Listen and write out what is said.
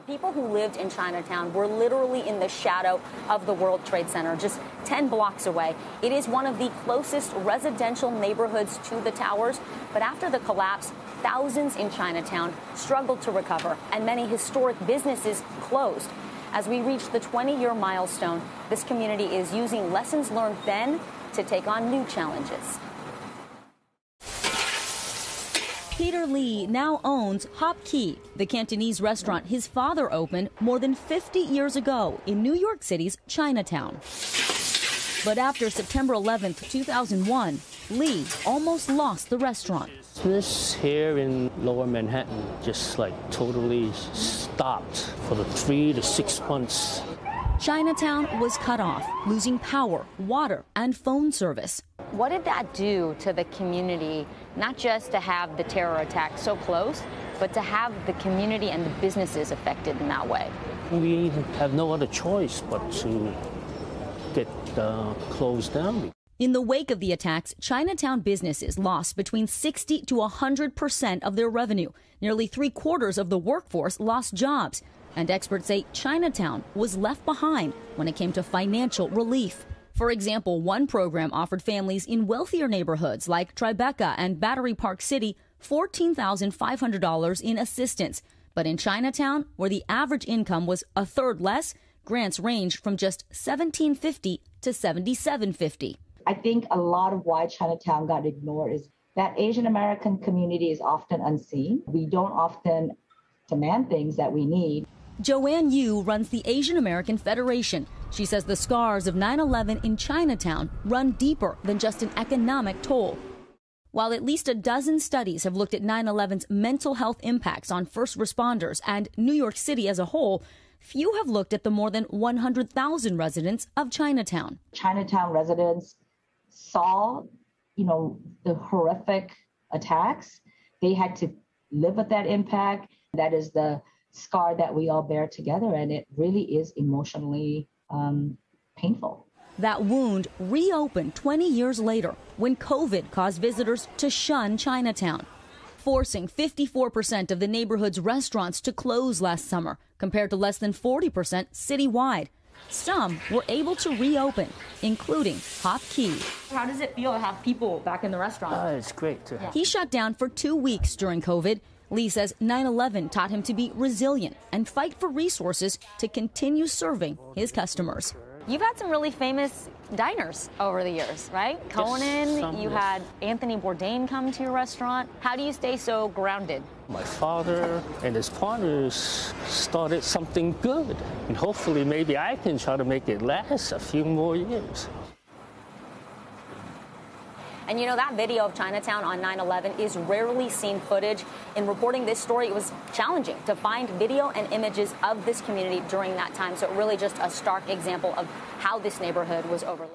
People who lived in Chinatown were literally in the shadow of the World Trade Center, just 10 blocks away. It is one of the closest residential neighborhoods to the towers. But after the collapse, thousands in Chinatown struggled to recover, and many historic businesses closed. As we reach the 20-year milestone, this community is using lessons learned then to take on new challenges. Peter Lee now owns Hop Key, the Cantonese restaurant his father opened more than 50 years ago in New York City's Chinatown. But after September 11th, 2001, Lee almost lost the restaurant. Business here in Lower Manhattan just totally stopped for the 3 to 6 months. Chinatown was cut off, losing power, water, and phone service. What did that do to the community, not just to have the terror attack so close, but to have the community and the businesses affected in that way? We have no other choice but to get closed down. In the wake of the attacks, Chinatown businesses lost between 60 to 100% of their revenue. Nearly 3/4 of the workforce lost jobs. And experts say Chinatown was left behind when it came to financial relief. For example, one program offered families in wealthier neighborhoods like Tribeca and Battery Park City $14,500 in assistance. But in Chinatown, where the average income was a third less, grants ranged from just $1,750 to $7,750. I think a lot of why Chinatown got ignored is that Asian American community is often unseen. We don't often demand things that we need. Joanne Yu runs the Asian American Federation. She says the scars of 9/11 in Chinatown run deeper than just an economic toll. While at least a dozen studies have looked at 9/11's mental health impacts on first responders and New York City as a whole, few have looked at the more than 100,000 residents of Chinatown. Chinatown residents saw, the horrific attacks. They had to live with that impact. That is the scar that we all bear together, and it really is emotionally painful. That wound reopened 20 years later when COVID caused visitors to shun Chinatown, forcing 54% of the neighborhood's restaurants to close last summer, compared to less than 40% citywide. Some were able to reopen, including Hop Key. How does it feel to have people back in the restaurant? It's great to have. He shut down for 2 weeks during COVID. Lee says 9/11 taught him to be resilient and fight for resources to continue serving his customers. You've had some really famous diners over the years, right? Yes, Conan, you had Anthony Bourdain come to your restaurant. How do you stay so grounded? My father and his partners started something good, and hopefully maybe I can try to make it last a few more years. And that video of Chinatown on 9/11 is rarely seen footage. In reporting this story, it was challenging to find video and images of this community during that time. So really just a stark example of how this neighborhood was overlooked.